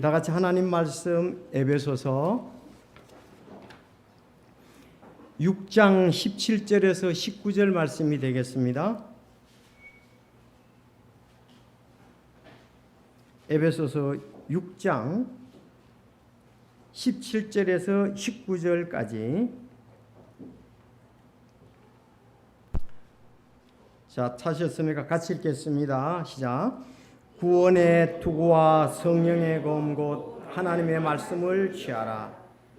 다 같이 하나님 말씀 에베소서 6장 17절에서 19절 말씀이 되겠습니다. 에베소서 6장 17절에서 19절까지. 자, 찾으셨습니까? 같이 읽겠습니다. 시작. 구원의 투구와 성령의 검 곧 하나님의 말씀을 취하라.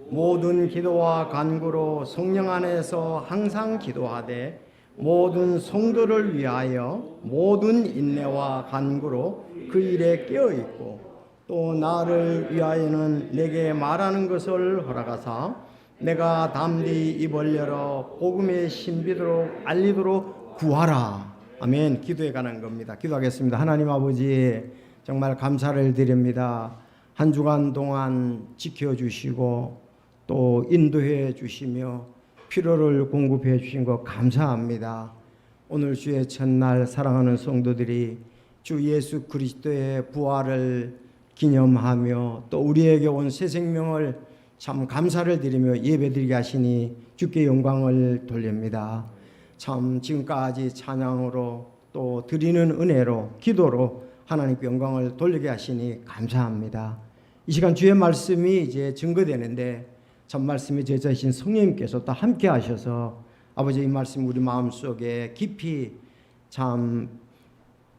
모든 기도와 간구로 성령 안에서 항상 기도하되 모든 성도를 위하여 모든 인내와 간구로 그 일에 깨어있고 또 나를 위하여는 내게 말하는 것을 허락하사 내가 담대히 입을 열어 복음의 신비도록 알리도록 구하라. 아멘. 기도에 관한 겁니다. 기도하겠습니다. 하나님 아버지, 정말 감사를 드립니다. 한 주간 동안 지켜주시고 또 인도해 주시며 필요를 공급해 주신 것 감사합니다. 오늘 주의 첫날 사랑하는 성도들이 주 예수 그리스도의 부활을 기념하며 또 우리에게 온 새 생명을 참 감사를 드리며 예배드리게 하시니 주께 영광을 돌립니다. 참 지금까지 찬양으로 또 드리는 은혜로 기도로 하나님께 영광을 돌리게 하시니 감사합니다. 이 시간 주의 말씀이 이제 증거되는데 참 말씀이 제자이신 성령님께서 또 함께 하셔서 아버지 이 말씀 우리 마음속에 깊이 참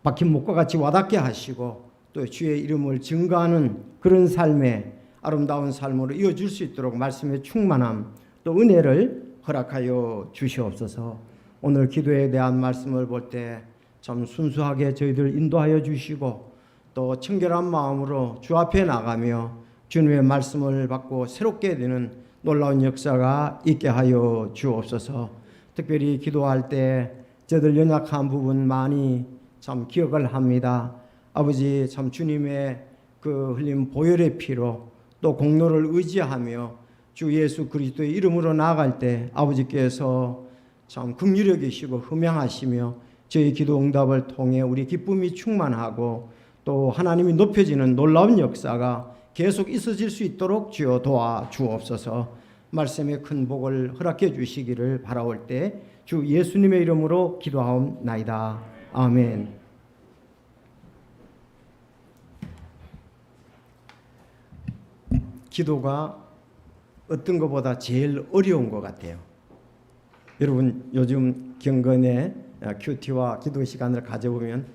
박힌 목과 같이 와닿게 하시고 또 주의 이름을 증거하는 그런 삶의 아름다운 삶으로 이어질 수 있도록 말씀의 충만함 또 은혜를 허락하여 주시옵소서. 오늘 기도에 대한 말씀을 볼 때 참 순수하게 저희들 인도하여 주시고 또 청결한 마음으로 주 앞에 나가며 주님의 말씀을 받고 새롭게 되는 놀라운 역사가 있게 하여 주옵소서. 특별히 기도할 때 저희들 연약한 부분 많이 참 기억을 합니다. 아버지 참 주님의 그 흘린 보혈의 피로 또 공로를 의지하며 주 예수 그리스도의 이름으로 나아갈 때 아버지께서 참 긍휼히 여기시고 흠양하시며 저희 기도 응답을 통해 우리 기쁨이 충만하고 또 하나님이 높여지는 놀라운 역사가 계속 있어질 수 있도록 주여 도와주옵소서. 말씀의 큰 복을 허락해 주시기를 바라올 때 주 예수님의 이름으로 기도하옵나이다. 아멘. 기도가 어떤 것보다 제일 어려운 것 같아요. 여러분 요즘 경건의 큐티와 기도 시간을 가져보면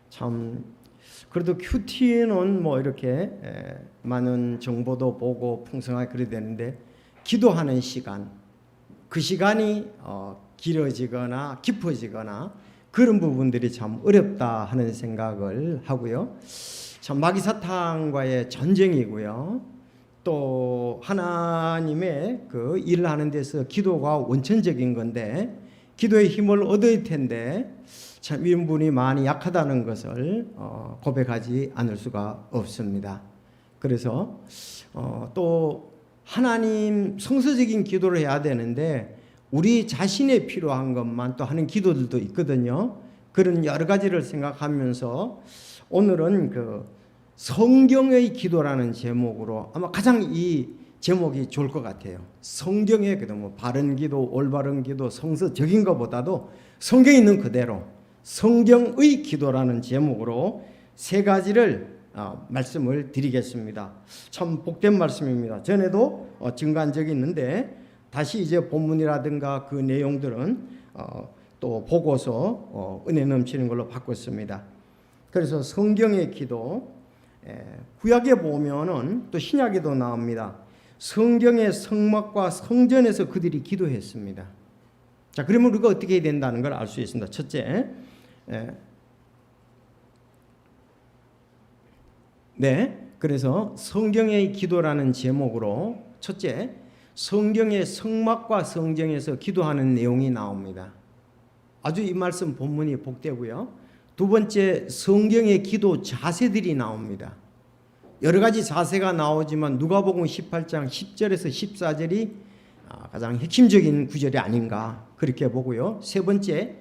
참 그래도 큐티는 뭐 이렇게 많은 정보도 보고 풍성하게 그래야 되는데 기도하는 시간, 그 시간이 길어지거나 깊어지거나 그런 부분들이 참 어렵다 하는 생각을 하고요. 참 마귀사탄과의 전쟁이고요. 또 하나님의 그 일을 하는 데서 기도가 원천적인 건데 기도의 힘을 얻을 텐데 참 이런 분이 많이 약하다는 것을 고백하지 않을 수가 없습니다. 그래서 또 하나님 성서적인 기도를 해야 되는데 우리 자신에 필요한 것만 또 하는 기도들도 있거든요. 그런 여러 가지를 생각하면서 오늘은 그 성경의 기도라는 제목으로 아마 가장 이 제목이 좋을 것 같아요. 성경의 기도, 뭐 바른 기도, 올바른 기도, 성서적인 것보다도 성경에 있는 그대로 성경의 기도라는 제목으로 세 가지를 말씀을 드리겠습니다. 참 복된 말씀입니다. 전에도 증거한 적이 있는데 다시 이제 본문이라든가 그 내용들은 또 보고서 은혜 넘치는 걸로 바꿨습니다. 그래서 성경의 기도, 구약에 보면은 또 신약에도 나옵니다. 성경의 성막과 성전에서 그들이 기도했습니다. 자, 그러면 우리가 어떻게 해야 된다는 걸 알 수 있습니다. 첫째, 그래서 성경의 기도라는 제목으로 첫째, 성경의 성막과 성전에서 기도하는 내용이 나옵니다. 아주 이 말씀 본문이 복되고요. 두 번째, 성경의 기도 자세들이 나옵니다. 여러 가지 자세가 나오지만 누가복음 18장 10절에서 14절이 가장 핵심적인 구절이 아닌가 그렇게 보고요. 세 번째,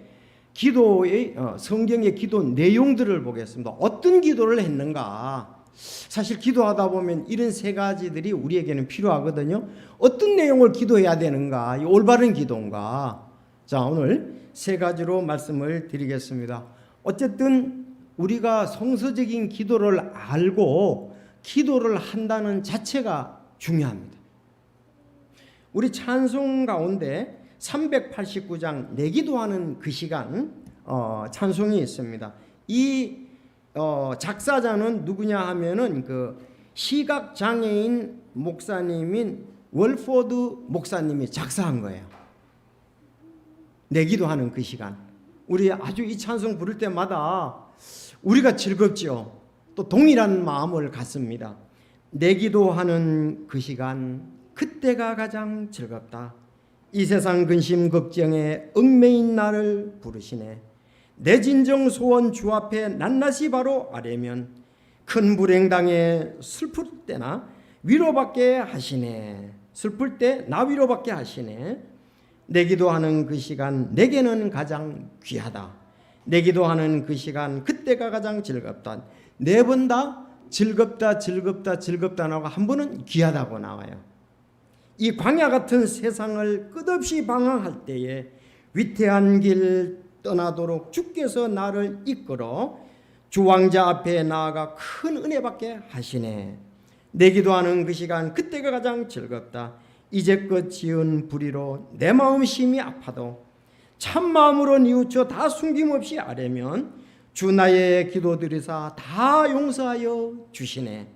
기도의 성경의 기도 내용들을 보겠습니다. 어떤 기도를 했는가 사실 기도하다 보면 이런 세 가지들이 우리에게는 필요하거든요. 어떤 내용을 기도해야 되는가? 이 올바른 기도인가? 자, 오늘 세 가지로 말씀을 드리겠습니다. 어쨌든 우리가 성서적인 기도를 알고 기도를 한다는 자체가 중요합니다. 우리 찬송 가운데 389장 내기도하는 그 시간 찬송이 있습니다. 이 작사자는 누구냐 하면은 그 시각장애인 목사님인 월포드 목사님이 작사한 거예요. 내기도하는 그 시간. 우리 아주 이 찬송 부를 때마다 우리가 즐겁죠. 또 동일한 마음을 갖습니다. 내기도하는 그 시간, 그때가 가장 즐겁다. 이 세상 근심 걱정에 얽매인 나를 부르시네. 내 진정 소원 주 앞에 낱낱이 바로 아뢰면 큰 불행당에 슬플 때나 위로받게 하시네. 슬플 때 나 위로받게 하시네. 내 기도하는 그 시간 내게는 가장 귀하다. 내 기도하는 그 시간 그때가 가장 즐겁다. 네 번 다 즐겁다 즐겁다 즐겁다 나오고 한 번은 귀하다고 나와요. 이 광야 같은 세상을 끝없이 방황할 때에 위태한 길 떠나도록 주께서 나를 이끌어 주왕자 앞에 나아가 큰 은혜 받게 하시네. 내 기도하는 그 시간 그때가 가장 즐겁다. 이제껏 지은 불의로 내 마음 심히 아파도 참마음으로 뉘우쳐 다 숨김없이 아뢰면 주 나의 기도드리사 다 용서하여 주시네.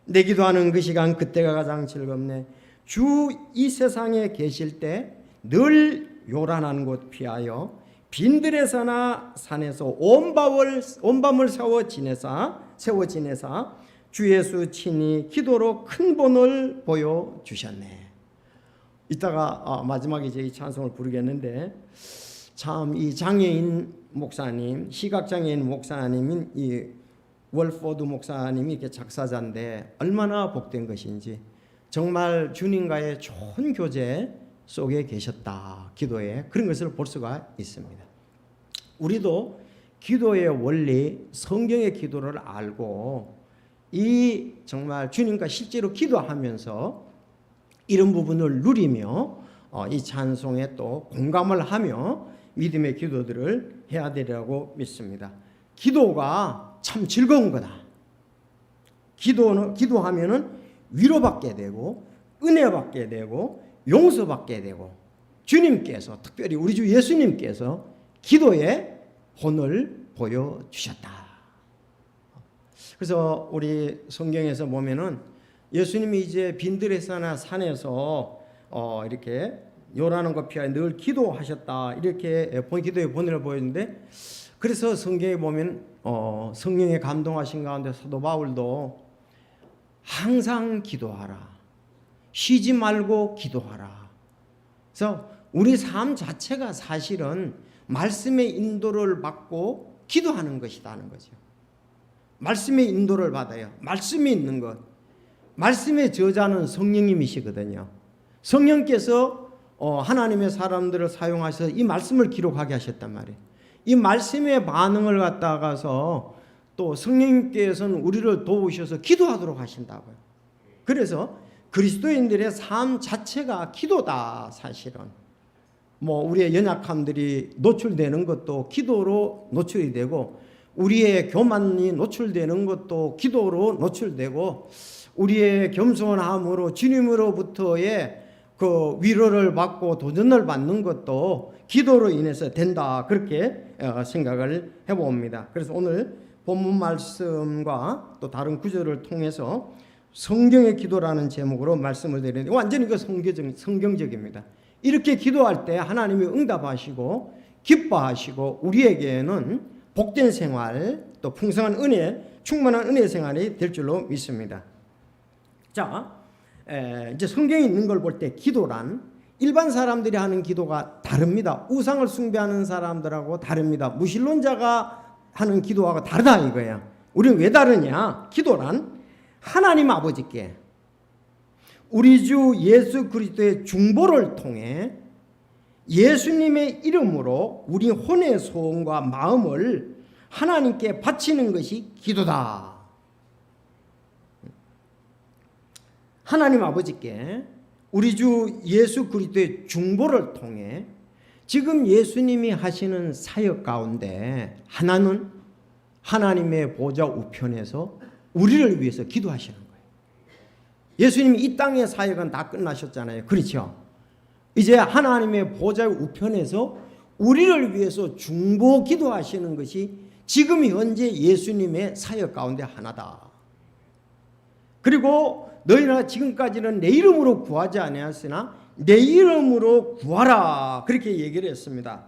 내 기도하는 그 시간 그때가 가장 즐겁네. 주 이 세상에 계실 때 늘 요란한 곳 피하여 빈들에서나 산에서 온 밤을 세워 지내사 주 예수 친히 기도로 큰 본을 보여주셨네. 이따가 마지막에 이제 이 찬송을 부르겠는데 참 이 장애인 목사님, 시각장애인 목사님인 이 월포드 목사님이 이렇게 작사자인데 얼마나 복된 것인지 정말 주님과의 좋은 교제 속에 계셨다. 기도에 그런 것을 볼 수가 있습니다. 우리도 기도의 원리, 성경의 기도를 알고 이 정말 주님과 실제로 기도하면서 이런 부분을 누리며 이 찬송에 또 공감을 하며 믿음의 기도들을 해야 되리라고 믿습니다. 기도가 참 즐거운 거다. 기도하면은 위로받게 되고 은혜받게 되고 용서받게 되고 주님께서 특별히 우리 주 예수님께서 기도의 본을 보여주셨다. 그래서 우리 성경에서 보면은 예수님이 이제 빈들에서나 산에서 이렇게 요란한 것 피하여 늘 기도하셨다. 이렇게 기도의 본을 보였는데 그래서 성경에 보면 성령에 감동하신 가운데 사도 바울도 항상 기도하라. 쉬지 말고 기도하라. 그래서 우리 삶 자체가 사실은 말씀의 인도를 받고 기도하는 것이라는 거죠. 말씀의 인도를 받아요. 말씀이 있는 것. 말씀의 저자는 성령님이시거든요. 성령께서 하나님의 사람들을 사용하셔서 이 말씀을 기록하게 하셨단 말이에요. 이 말씀의 반응을 갖다가서 또 성령님께서는 우리를 도우셔서 기도하도록 하신다고요. 그래서 그리스도인들의 삶 자체가 기도다. 사실은 우리의 연약함들이 노출되는 것도 기도로 노출이 되고 우리의 교만이 노출되는 것도 기도로 노출되고 우리의 겸손함으로 주님으로부터의 그 위로를 받고 도전을 받는 것도 기도로 인해서 된다. 그렇게 생각을 해봅니다. 그래서 오늘 본문 말씀과 또 다른 구절을 통해서 성경의 기도라는 제목으로 말씀을 드리는데 완전히 그 성경적입니다. 이렇게 기도할 때 하나님이 응답하시고 기뻐하시고 우리에게는 복된 생활 또 풍성한 은혜, 충만한 은혜 생활이 될 줄로 믿습니다. 자, 이제 성경에 있는 걸 볼 때 기도란 일반 사람들이 하는 기도가 다릅니다. 우상을 숭배하는 사람들하고 다릅니다. 무신론자가 하는 기도하고 다르다 이거야. 우리는 왜 다르냐? 기도란 하나님 아버지께 우리 주 예수 그리스도의 중보를 통해 예수님의 이름으로 우리 혼의 소원과 마음을 하나님께 바치는 것이 기도다. 하나님 아버지께 우리 주 예수 그리스도의 중보를 통해 지금 예수님이 하시는 사역 가운데 하나는 하나님의 보좌 우편에서 우리를 위해서 기도하시는 거예요. 예수님이 이 땅의 사역은 다 끝나셨잖아요. 그렇죠? 이제 하나님의 보좌 우편에서 우리를 위해서 중보 기도하시는 것이 지금 현재 예수님의 사역 가운데 하나다. 그리고 너희가 지금까지는 내 이름으로 구하지 아니하였으나 내 이름으로 구하라, 그렇게 얘기를 했습니다.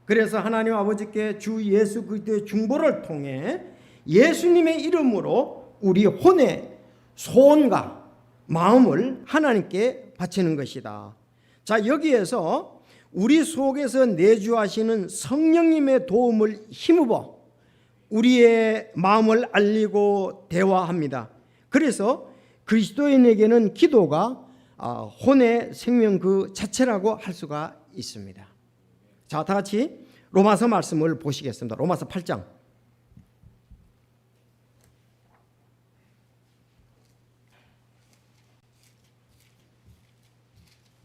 그래서 하나님 아버지께 주 예수 그리스도의 중보를 통해 예수님의 이름으로 우리 혼의 소원과 마음을 하나님께 바치는 것이다. 자, 여기에서 우리 속에서 내주하시는 성령님의 도움을 힘입어 우리의 마음을 알리고 대화합니다. 그래서 그리스도인에게는 기도가 혼의 생명 그 자체라고 할 수가 있습니다. 자, 다 같이 로마서 말씀을 보시겠습니다. 로마서 8장.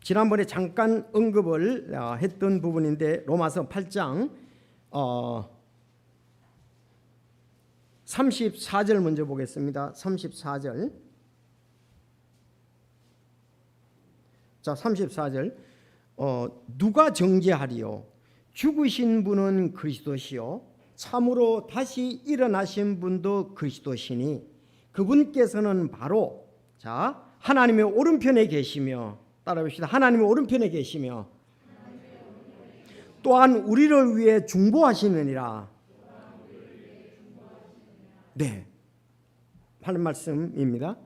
지난번에 잠깐 언급을 했던 부분인데 로마서 8장 34절 먼저 보겠습니다. 34절. 자, 34절. 누가 정죄하리요? 죽으신 분은 그리스도시요 참으로 다시 일어나신 분도 그리스도시니 그분께서는 바로 자 하나님의 오른편에 계시며, 따라합시다. 하나님의 오른편에 계시며 또한 우리를 위해 중보하시느니라. 네, 하는 말씀입니다.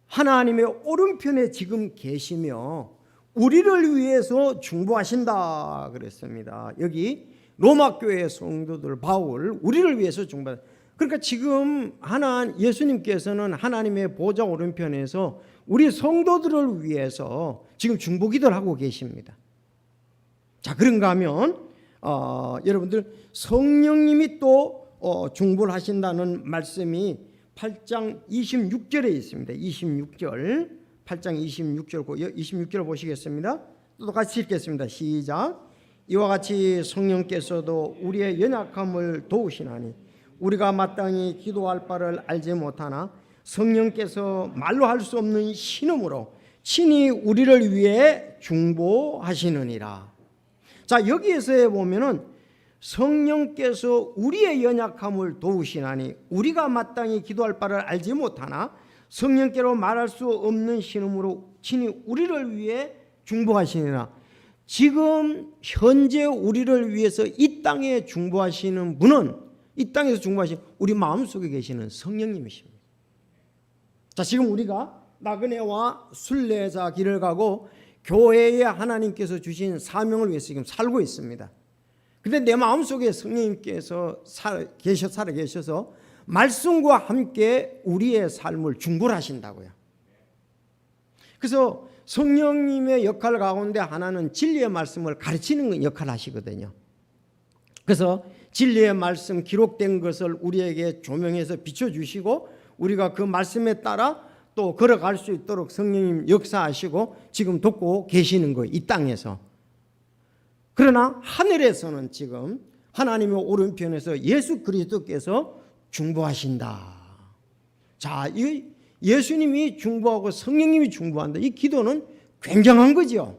하나님의 오른편에 지금 계시며 우리를 위해서 중보하신다 그랬습니다. 여기 로마 교회 성도들 바울 우리를 위해서 중보. 그러니까 지금 예수님께서는 하나님의 보좌 오른편에서 우리 성도들을 위해서 지금 중보기도를 하고 계십니다. 자, 그런가 하면 여러분들 성령님이 또 중보를 하신다는 말씀이 8장 26절에 있습니다. 26절 8장 26절 보시겠습니다. 또 같이 읽겠습니다. 시작. 이와 같이 성령께서도 우리의 연약함을 도우시나니 우리가 마땅히 기도할 바를 알지 못하나 성령께서 말로 할 수 없는 신음으로 친히 우리를 위해 중보하시느니라. 자, 여기에서 보면은 성령께서 우리의 연약함을 도우시나니 우리가 마땅히 기도할 바를 알지 못하나 성령께로 말할 수 없는 신음으로 친히 우리를 위해 중보하시니라. 지금 현재 우리를 위해서 이 땅에 중보하시는 분은 이 땅에서 중보하신 우리 마음속에 계시는 성령님이십니다. 자, 지금 우리가 나그네와 순례자 길을 가고 교회에 하나님께서 주신 사명을 위해서 지금 살고 있습니다. 근데 내 마음속에 성령님께서 살아 계셔서 말씀과 함께 우리의 삶을 중보를 하신다고요. 그래서 성령님의 역할 가운데 하나는 진리의 말씀을 가르치는 역할을 하시거든요. 그래서 진리의 말씀 기록된 것을 우리에게 조명해서 비춰주시고 우리가 그 말씀에 따라 또 걸어갈 수 있도록 성령님 역사하시고 지금 돕고 계시는 거예요. 이 땅에서. 그러나 하늘에서는 지금 하나님의 오른편에서 예수 그리스도께서 중보하신다. 자, 이 예수님이 중보하고 성령님이 중보한다. 이 기도는 굉장한 거죠.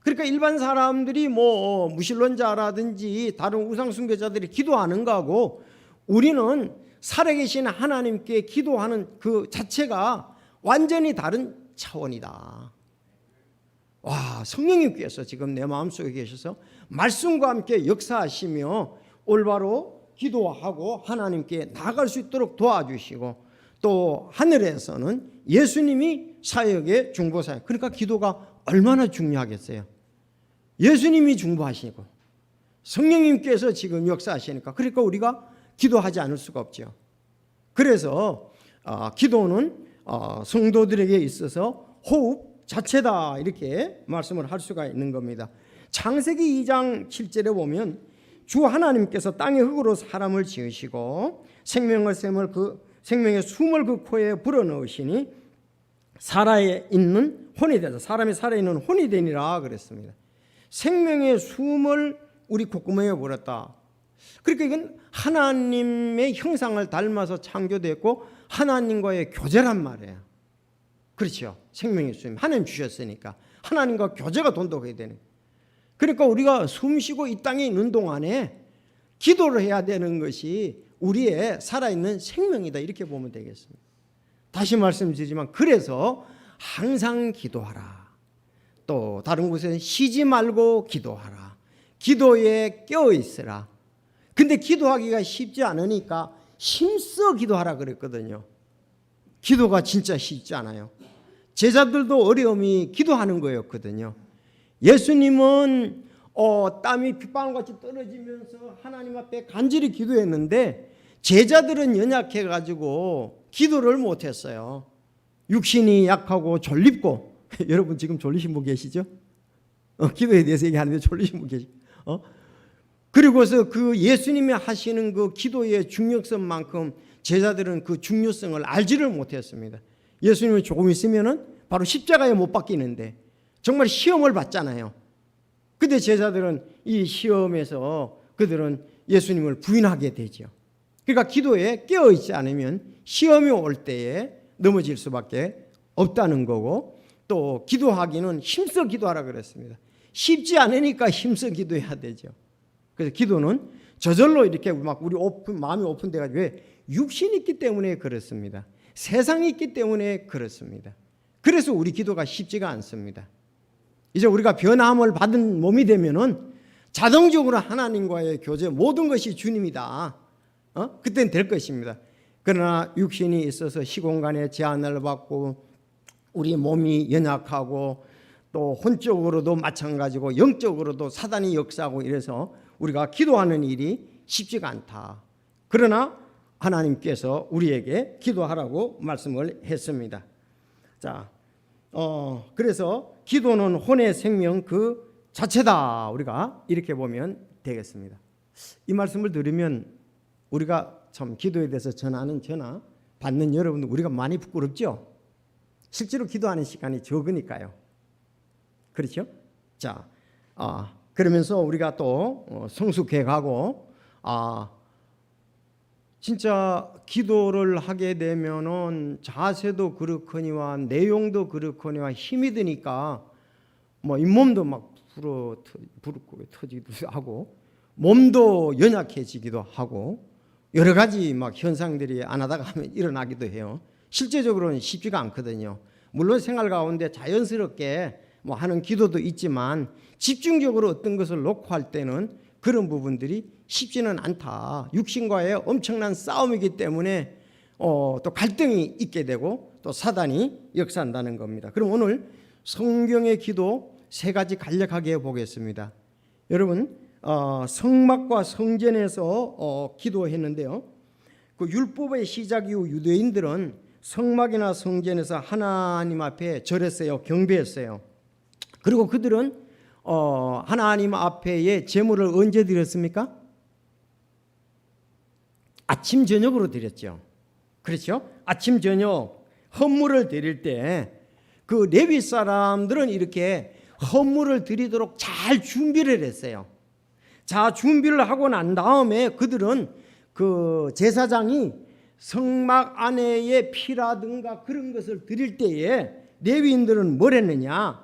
그러니까 일반 사람들이 뭐 무신론자라든지 다른 우상 숭배자들이 기도하는 거하고 우리는 살아계신 하나님께 기도하는 그 자체가 완전히 다른 차원이다. 와, 성령님께서 지금 내 마음속에 계셔서 말씀과 함께 역사하시며 올바로 기도하고 하나님께 나아갈 수 있도록 도와주시고 또 하늘에서는 예수님이 사역의 중보사역. 그러니까 기도가 얼마나 중요하겠어요. 예수님이 중보하시고 성령님께서 지금 역사하시니까 그러니까 우리가 기도하지 않을 수가 없죠. 그래서 기도는 성도들에게 있어서 호흡 자체다 이렇게 말씀을 할 수가 있는 겁니다. 창세기 2장 7절에 보면 주 하나님께서 땅의 흙으로 사람을 지으시고 생명의 숨을 그 코에 불어넣으시니 살아있는 혼이 되자. 사람이 살아있는 혼이 되니라 그랬습니다. 생명의 숨을 우리 콧구멍에 불었다. 그러니까 이건 하나님의 형상을 닮아서 창조됐고 하나님과의 교제란 말이에요. 그렇죠. 생명의 숨 하나님 주셨으니까 하나님과 교제가 돈독해야 되는. 그러니까 우리가 숨 쉬고 이 땅에 있는 동안에 기도를 해야 되는 것이 우리의 살아있는 생명이다, 이렇게 보면 되겠습니다. 다시 말씀드리지만 그래서 항상 기도하라. 또 다른 곳에는 쉬지 말고 기도하라. 기도에 깨어 있으라. 근데 기도하기가 쉽지 않으니까 힘써 기도하라 그랬거든요. 기도가 진짜 쉽지 않아요. 제자들도 어려움이 기도하는 거였거든요. 예수님은 땀이 빗방울같이 떨어지면서 하나님 앞에 간절히 기도했는데 제자들은 연약해가지고 기도를 못했어요. 육신이 약하고 졸립고 여러분 지금 졸리신 분 계시죠? 기도에 대해서 얘기하는데 졸리신 분 계시죠? 그리고서 그 예수님이 하시는 그 기도의 중요성만큼 제자들은 그 중요성을 알지를 못했습니다. 예수님이 조금 있으면은 바로 십자가에 못 박히는데 정말 시험을 받잖아요. 근데 제자들은 이 시험에서 그들은 예수님을 부인하게 되죠. 그러니까 기도에 깨어 있지 않으면 시험이 올 때에 넘어질 수밖에 없다는 거고, 또 기도하기는 힘써 기도하라 그랬습니다. 쉽지 않으니까 힘써 기도해야 되죠. 그래서 기도는 저절로 이렇게 막 우리 마음이 오픈돼가지고, 왜? 육신이 있기 때문에 그렇습니다. 세상이 있기 때문에 그렇습니다. 그래서 우리 기도가 쉽지가 않습니다. 이제 우리가 변함을 받은 몸이 되면은 자동적으로 하나님과의 교제, 모든 것이 주님이다. 그때는 될 것입니다. 그러나 육신이 있어서 시공간에 제한을 받고 우리 몸이 연약하고 또 혼적으로도 마찬가지고 영적으로도 사단이 역사하고 이래서 우리가 기도하는 일이 쉽지가 않다. 그러나 하나님께서 우리에게 기도하라고 말씀을 했습니다. 자, 그래서 기도는 혼의 생명 그 자체다. 우리가 이렇게 보면 되겠습니다. 이 말씀을 들으면 우리가 참 기도에 대해서 전하는 전화 받는 여러분들 우리가 많이 부끄럽죠? 실제로 기도하는 시간이 적으니까요. 그렇죠? 자, 그러면서 우리가 또 성숙해가고 진짜 기도를 하게 되면은 자세도 그렇거니와 내용도 그렇거니와 힘이 드니까 뭐 잇몸도 막 부르고 터지기도 하고 몸도 연약해지기도 하고 여러 가지 막 현상들이 안 하다가 하면 일어나기도 해요. 실제적으로는 쉽지가 않거든요. 물론 생활 가운데 자연스럽게 뭐 하는 기도도 있지만 집중적으로 어떤 것을 놓고 할 때는 그런 부분들이 쉽지는 않다. 육신과의 엄청난 싸움이기 때문에 또 갈등이 있게 되고 또 사단이 역사한다는 겁니다. 그럼 오늘 성경의 기도 세 가지 간략하게 보겠습니다. 여러분 성막과 성전에서 기도했는데요. 그 율법의 시작 이후 유대인들은 성막이나 성전에서 하나님 앞에 절했어요. 경배했어요. 그리고 그들은 하나님 앞에의 제물을 언제 드렸습니까? 아침 저녁으로 드렸죠. 그렇죠? 아침 저녁 헌물을 드릴 때 그 레위 사람들은 이렇게 헌물을 드리도록 잘 준비를 했어요. 자, 준비를 하고 난 다음에 그들은 그 제사장이 성막 안에의 피라든가 그런 것을 드릴 때에 레위인들은 뭘 했느냐?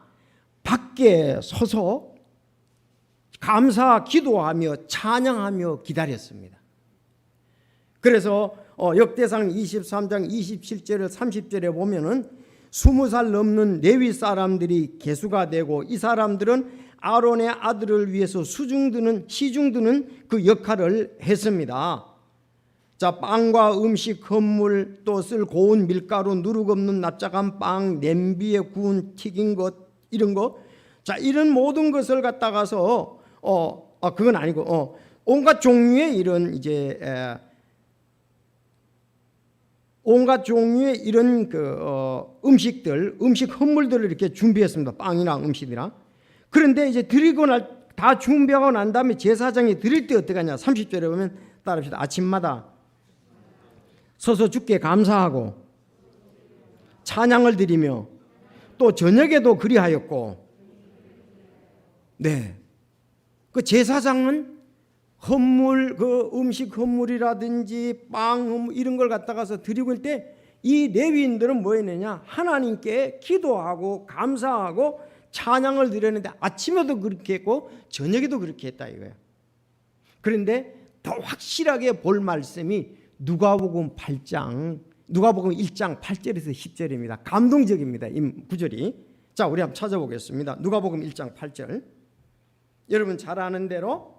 밖에 서서 감사 기도하며 찬양하며 기다렸습니다. 그래서 역대상 23장 27절을 30절에 보면은 20살 넘는 레위 사람들이 계수가 되고 이 사람들은 아론의 아들을 위해서 시중 드는 그 역할을 했습니다. 자, 빵과 음식, 헌물, 또 쓸 고운 밀가루, 누룩 없는 납작한 빵, 냄비에 구운 튀긴 것 이런 거, 자, 이런 모든 것을 갖다가서 그건 아니고 온갖 종류의 이런 온갖 종류의 이런 음식들, 음식 헌물들을 이렇게 준비했습니다. 빵이나 음식이나. 그런데 이제 드리고 다 준비하고 난 다음에 제사장이 드릴 때 어떻게 하냐? 30절에 보면 따라합시다. 아침마다 서서 주께 감사하고 찬양을 드리며 또 저녁에도 그리하였고, 네, 그 제사장은 헌물, 그 음식 헌물이라든지 빵 헌물 이런 걸 갖다가서 드리고 있을 때 이 레위인들은 뭐 했느냐? 하나님께 기도하고 감사하고 찬양을 드렸는데 아침에도 그렇게 했고 저녁에도 그렇게 했다 이거예요. 그런데 더 확실하게 볼 말씀이 누가복음 8장, 누가복음 1장 8절에서 10절입니다. 감동적입니다. 이 구절이. 자, 우리 한번 찾아보겠습니다. 누가복음 1장 8절. 여러분 잘 아는 대로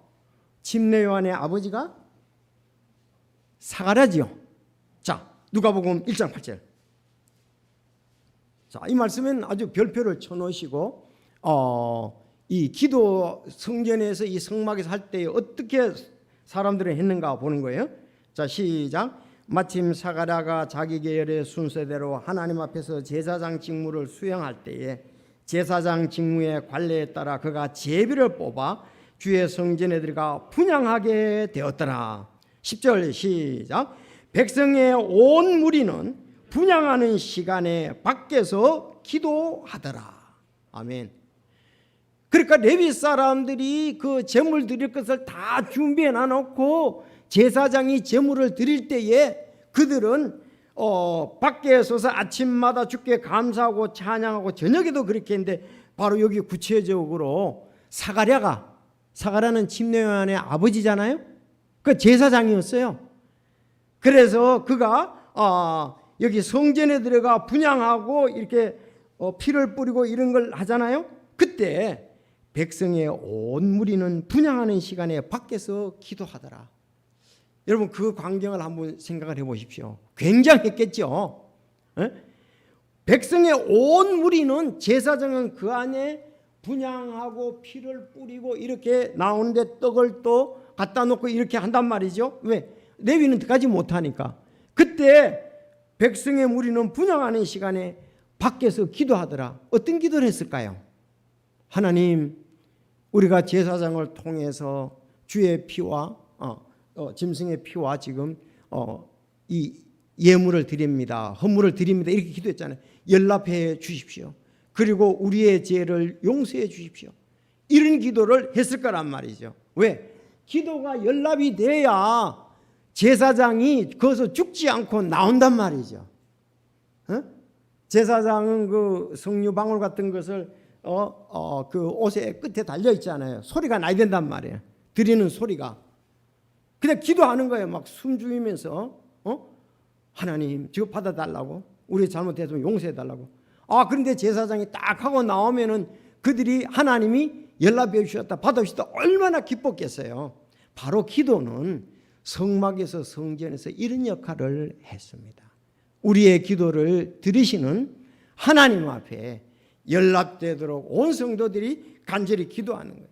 침례 요한의 아버지가 사가랴지요. 자, 누가복음 1장 8절. 자, 이 말씀은 아주 별표를 쳐놓으시고 이 기도 성전에서 이 성막에서 할 때 어떻게 사람들이 했는가 보는 거예요. 자, 시작. 마침 사가랴가 자기 계열의 순서대로 하나님 앞에서 제사장 직무를 수행할 때에 제사장 직무의 관례에 따라 그가 제비를 뽑아 주의 성전에 들어가 분향하게 되었더라. 10절 시작. 백성의 온 무리는 분향하는 시간에 밖에서 기도하더라. 아멘. 그러니까 레위 사람들이 그 제물 드릴 것을 다 준비해 놔놓고 제사장이 제물을 드릴 때에 그들은 밖에 서서 아침마다 주께 감사하고 찬양하고 저녁에도 그렇게 했는데 바로 여기 구체적으로 사가랴는 침례 요한의 아버지잖아요. 그 제사장이었어요. 그래서 그가 여기 성전에 들어가 분향하고 이렇게 피를 뿌리고 이런 걸 하잖아요. 그때 백성의 온 무리는 분향하는 시간에 밖에서 기도하더라. 여러분 그 광경을 한번 생각을 해보십시오. 굉장했겠죠. 백성의 온 무리는 제사장은 그 안에 분향하고 피를 뿌리고 이렇게 나오는데 떡을 또 갖다 놓고 이렇게 한단 말이죠. 왜? 레위는 가지 못하니까. 그때 백성의 무리는 분향하는 시간에 밖에서 기도하더라. 어떤 기도를 했을까요? 하나님, 우리가 제사장을 통해서 주의 피와 짐승의 피와 지금 이 예물을 드립니다. 헌물을 드립니다. 이렇게 기도했잖아요. 연락해 주십시오. 그리고 우리의 죄를 용서해 주십시오. 이런 기도를 했을 거란 말이죠. 왜? 기도가 연락이 돼야 제사장이 거기서 죽지 않고 나온단 말이죠. 제사장은 그 석류방울 같은 것을 그 옷의 끝에 달려 있잖아요. 소리가 나야 된단 말이에요. 드리는 소리가. 그냥 기도하는 거예요. 막 숨죽이면서 하나님 지금 받아달라고, 우리 잘못했으면 용서해달라고. 그런데 제사장이 딱 하고 나오면은 그들이 하나님이 연락해 주셨다, 받아주셨다, 얼마나 기뻤겠어요. 바로 기도는 성막에서 성전에서 이런 역할을 했습니다. 우리의 기도를 들으시는 하나님 앞에 연락되도록 온 성도들이 간절히 기도하는 거예요.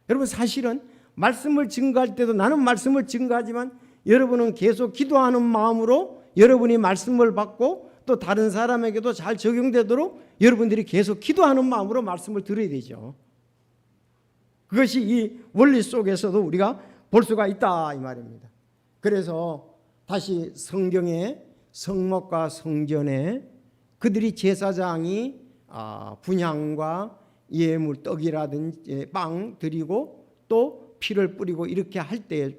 여러분 사실은 말씀을 증거할 때도 나는 말씀을 증거하지만 여러분은 계속 기도하는 마음으로 여러분이 말씀을 받고 또 다른 사람에게도 잘 적용되도록 여러분들이 계속 기도하는 마음으로 말씀을 들어야 되죠. 그것이 이 원리 속에서도 우리가 볼 수가 있다 이 말입니다. 그래서 다시 성경의 성막과 성전에 그들이 제사장이 분향과 예물 떡이라든지 빵 드리고 또 피를 뿌리고 이렇게 할 때에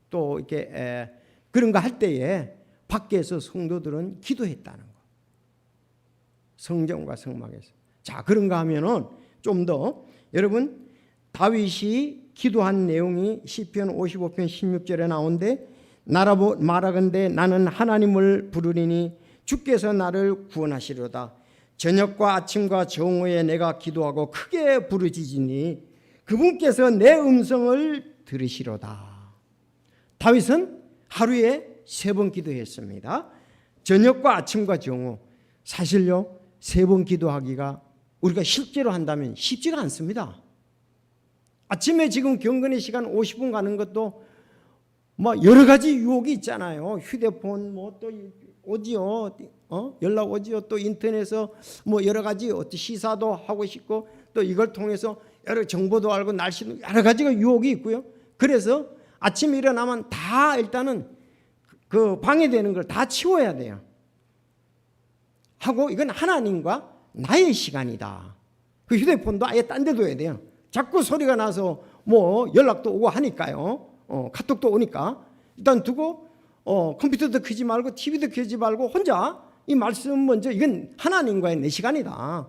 또 이렇게 그런 거 할 때에 밖에서 성도들은 기도했다는 거. 성전과 성막에서. 자, 그런가 하면은 좀 더 여러분 다윗이 기도한 내용이 시편 55편 16절에 나오는데 말하건대 나는 하나님을 부르리니 주께서 나를 구원하시리로다. 저녁과 아침과 정오에 내가 기도하고 크게 부르짖으니 그분께서 내 음성을 들으시로다. 다윗은 하루에 3번 기도했습니다. 저녁과 아침과 정오. 사실요 3번 기도하기가 우리가 실제로 한다면 쉽지가 않습니다. 아침에 지금 경건의 시간 50분 가는 것도 뭐 여러 가지 유혹이 있잖아요. 휴대폰 뭐 또 오디오 연락 오디오 또 인터넷에서 뭐 여러 가지 시사도 하고 싶고 또 이걸 통해서 여러 정보도 알고 날씨도 여러 가지가 유혹이 있고요. 그래서 아침에 일어나면 다 일단은 그 방해되는 걸 다 치워야 돼요. 하고 이건 하나님과 나의 시간이다. 그 휴대폰도 아예 딴 데 둬야 돼요. 자꾸 소리가 나서 뭐 연락도 오고 하니까요. 카톡도 오니까 일단 두고 컴퓨터도 켜지 말고 TV도 켜지 말고 혼자 이 말씀 먼저 이건 하나님과의 내 시간이다.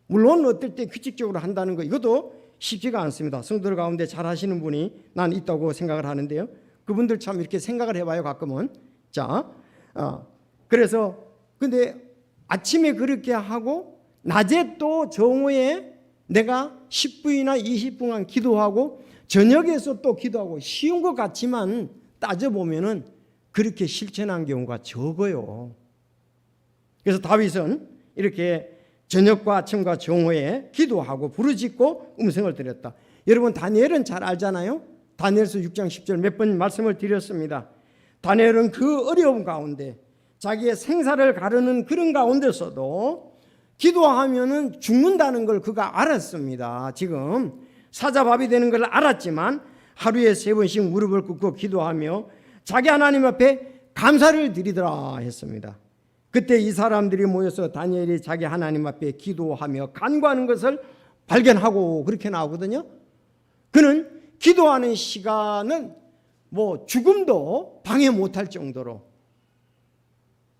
물론 어떨 때 규칙적으로 한다는 거 이것도 쉽지가 않습니다. 성도들 가운데 잘 하시는 분이 난 있다고 생각을 하는데요. 그분들 참 이렇게 생각을 해봐요 가끔은. 자, 그래서 근데 아침에 그렇게 하고 낮에 또 정오에 내가 10분이나 20분간 기도하고 저녁에서 또 기도하고 쉬운 것 같지만 따져보면은 그렇게 실천한 경우가 적어요. 그래서 다윗은 이렇게 저녁과 아침과 정오에 기도하고 부르짖고 음성을 드렸다. 여러분 다니엘은 잘 알잖아요. 다니엘서 6장 10절 몇 번 말씀을 드렸습니다. 다니엘은 그 어려움 가운데 자기의 생사를 가르는 그런 가운데서도 기도하면은 죽는다는 걸 그가 알았습니다. 지금 사자밥이 되는 걸 알았지만 하루에 3번씩 무릎을 꿇고 기도하며 자기 하나님 앞에 감사를 드리더라 했습니다. 그때 이 사람들이 모여서 다니엘이 자기 하나님 앞에 기도하며 간구하는 것을 발견하고 그렇게 나오거든요. 그는 기도하는 시간은 뭐 죽음도 방해 못할 정도로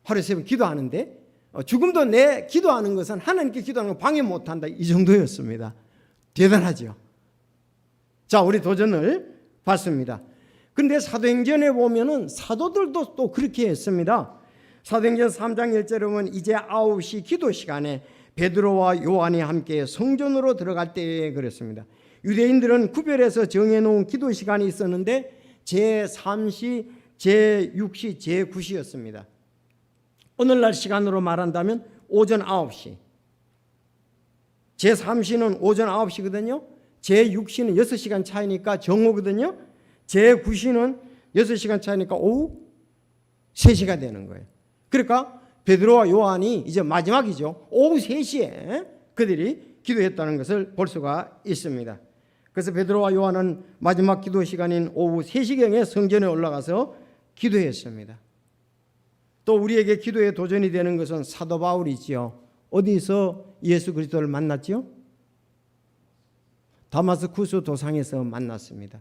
하루에 3번 기도하는데 죽음도 내 기도하는 것은 하나님께 기도하는 걸 방해 못한다 이 정도였습니다. 대단하죠. 자, 우리 도전을 봤습니다. 그런데 사도행전에 보면은 사도들도 또 그렇게 했습니다. 사도행전 3장 1절에 보면 이제 9시 기도 시간에 베드로와 요한이 함께 성전으로 들어갈 때에 그랬습니다. 유대인들은 구별해서 정해놓은 기도 시간이 있었는데 제3시, 제6시, 제9시였습니다. 오늘날 시간으로 말한다면 오전 9시, 제3시는 오전 9시거든요. 제6시는 6시간 차이니까 정오거든요. 제9시는 6시간 차이니까 오후 3시가 되는 거예요. 그러니까 베드로와 요한이 이제 마지막이죠. 오후 3시에 그들이 기도했다는 것을 볼 수가 있습니다. 그래서 베드로와 요한은 마지막 기도 시간인 오후 3시경에 성전에 올라가서 기도했습니다. 또 우리에게 기도에 도전이 되는 것은 사도 바울이지요. 어디서 예수 그리스도를 만났지요? 다마스쿠스 도상에서 만났습니다.